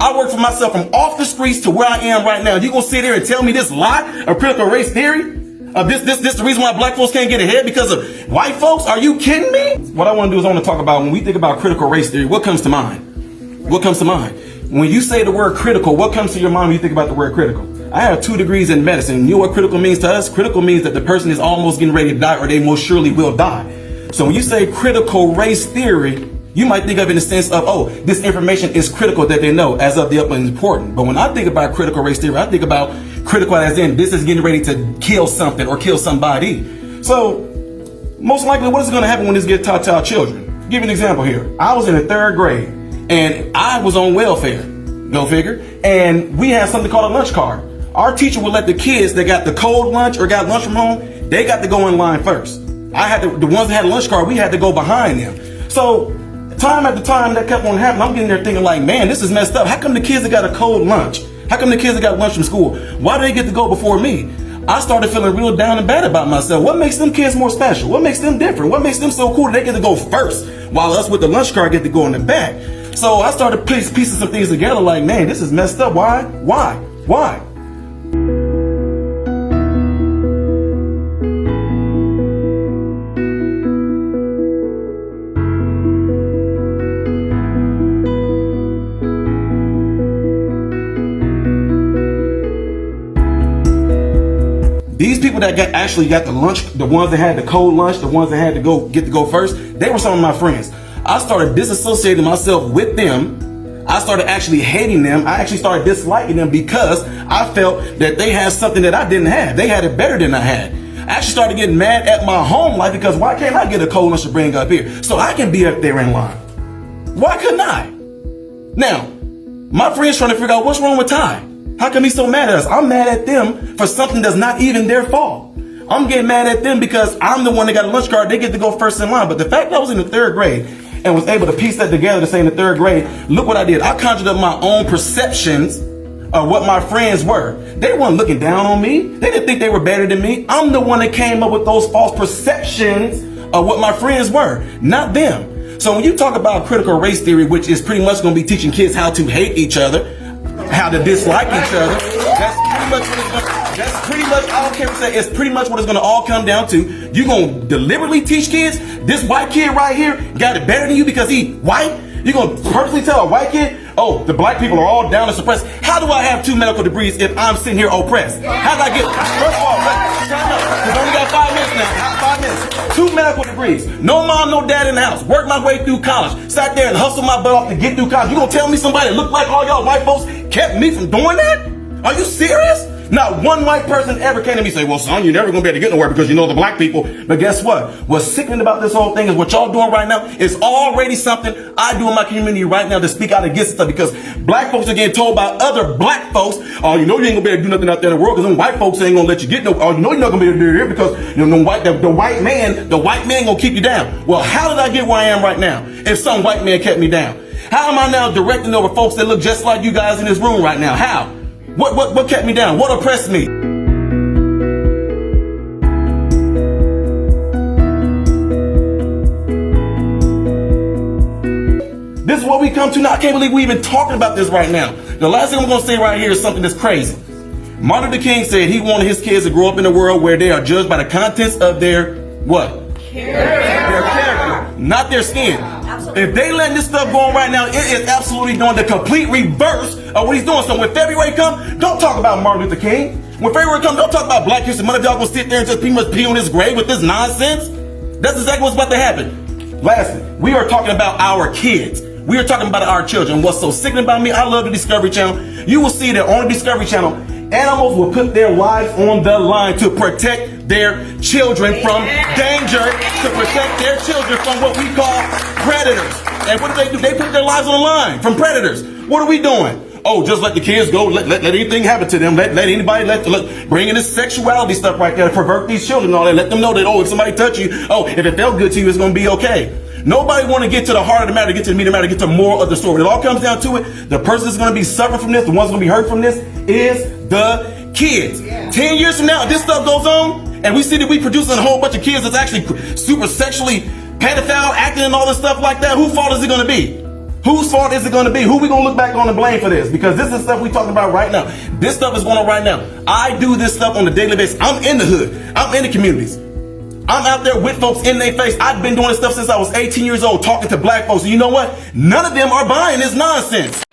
I work for myself from off the streets to where I am right now. You gonna sit here and tell me this lie of critical race theory? This the reason why black folks can't get ahead because of white folks? Are you kidding me? What I want to do is I want to talk about when we think about critical race theory, what comes to mind? What comes to mind? When you say the word critical, what comes to your mind when you think about the word critical? I have 2 degrees in medicine. You know what critical means to us? Critical means that the person is almost getting ready to die or they most surely will die. So when you say critical race theory, you might think of it in the sense of, oh, this information is critical that they know as of the up and important. But when I think about critical race theory, I think about critical as in this is getting ready to kill something or kill somebody. So most likely what is going to happen when this gets taught to our children? I'll give you an example here. I was in the 3rd grade and I was on welfare, go figure, and we had something called a lunch card. Our teacher would let the kids that got the cold lunch or got lunch from home, they got to go in line first. The ones that had a lunch card, we had to go behind them. So time after time that kept on happening, I'm getting there thinking like, man, this is messed up. How come the kids that got a cold lunch? How come the kids that got lunch from school? Why do they get to go before me? I started feeling real down and bad about myself. What makes them kids more special? What makes them different? What makes them so cool that they get to go first while us with the lunch card get to go in the back? So I started piecing some things together like, man, this is messed up. Why? These people that actually got the lunch, the ones that had the cold lunch, the ones that had to go first, they were some of my friends. I started disassociating myself with them. I started actually hating them. I actually started disliking them because I felt that they had something that I didn't have. They had it better than I had. I actually started getting mad at my home life because why can't I get a cold lunch to bring up here so I can be up there in line? Why couldn't I? Now, my friend's trying to figure out what's wrong with Ty. How come he's so mad at us? I'm mad at them for something that's not even their fault. I'm getting mad at them because I'm the one that got a lunch card. They get to go first in line. But the fact that I was in the 3rd grade and was able to piece that together to say in the 3rd grade, look what I did. I conjured up my own perceptions of what my friends were. They weren't looking down on me. They didn't think they were better than me. I'm the one that came up with those false perceptions of what my friends were, not them. So when you talk about critical race theory, which is pretty much going to be teaching kids how to hate each other, how to dislike each other, that's pretty much, I don't care what you say, it's pretty much what it's going to all come down to. You're going to deliberately teach kids, this white kid right here got it better than you because he white? You're going to personally tell a white kid, oh, the black people are all down and suppressed. How do I have 2 medical degrees if I'm sitting here oppressed? How did I get, first of all, because I only got 5 minutes now, 5 minutes. 2 medical degrees, no mom, no dad in the house, worked my way through college, sat there and hustled my butt off to get through college. You gonna tell me somebody that looked like all y'all white folks kept me from doing that? Are you serious? Not one white person ever came to me and say, well, son, you're never going to be able to get nowhere because you know the black people. But guess what? What's sickening about this whole thing is what y'all doing right now is already something I do in my community right now to speak out against stuff because black folks are getting told by other black folks, oh, you know you ain't going to be able to do nothing out there in the world because them white folks ain't going to let you get no, oh, you know you're not going to be able to do it here because you know, the white man going to keep you down. Well, how did I get where I am right now if some white man kept me down? How am I now directing over folks that look just like you guys in this room right now? How? What kept me down? What oppressed me? This is what we come to now. I can't believe we're even talking about this right now. The last thing I'm going to say right here is something that's crazy. Martin Luther King said he wanted his kids to grow up in a world where they are judged by the contents of their what? Their character, not their skin. If they letting this stuff go on right now, it is absolutely doing the complete reverse of what he's doing. So when February comes, don't talk about Martin Luther King. When February comes, don't talk about Black History Month. If y'all gonna sit there and just pretty much pee on his grave with this nonsense, that's exactly what's about to happen. Lastly, we are talking about our kids. We are talking about our children. What's so sickening about me, I love the Discovery Channel. You will see that on the Discovery Channel, animals will put their lives on the line to protect their children from danger, to protect their children from what we call predators. And what do? They put their lives on the line from predators. What are we doing? Oh, just let the kids go. Let anything happen to them. Let anybody, bring in this sexuality stuff right there, pervert these children and all that. Let them know that, oh, if somebody touch you, oh, if it felt good to you, it's going to be okay. Nobody want to get to the heart of the matter, get to the meat of the matter, get to the moral of the story. When it all comes down to it, the person that's going to be suffering from this, the one's going to be hurt from this, is the kids. 10 years from now, if this stuff goes on, and we see that we producing a whole bunch of kids that's actually super sexually pedophile, acting and all this stuff like that, whose fault is it going to be? Whose fault is it going to be? Who we going to look back on and blame for this? Because this is stuff we talking about right now. This stuff is going on right now. I do this stuff on a daily basis. I'm in the hood. I'm in the communities. I'm out there with folks in their face. I've been doing this stuff since I was 18 years old, talking to black folks. And you know what? None of them are buying this nonsense.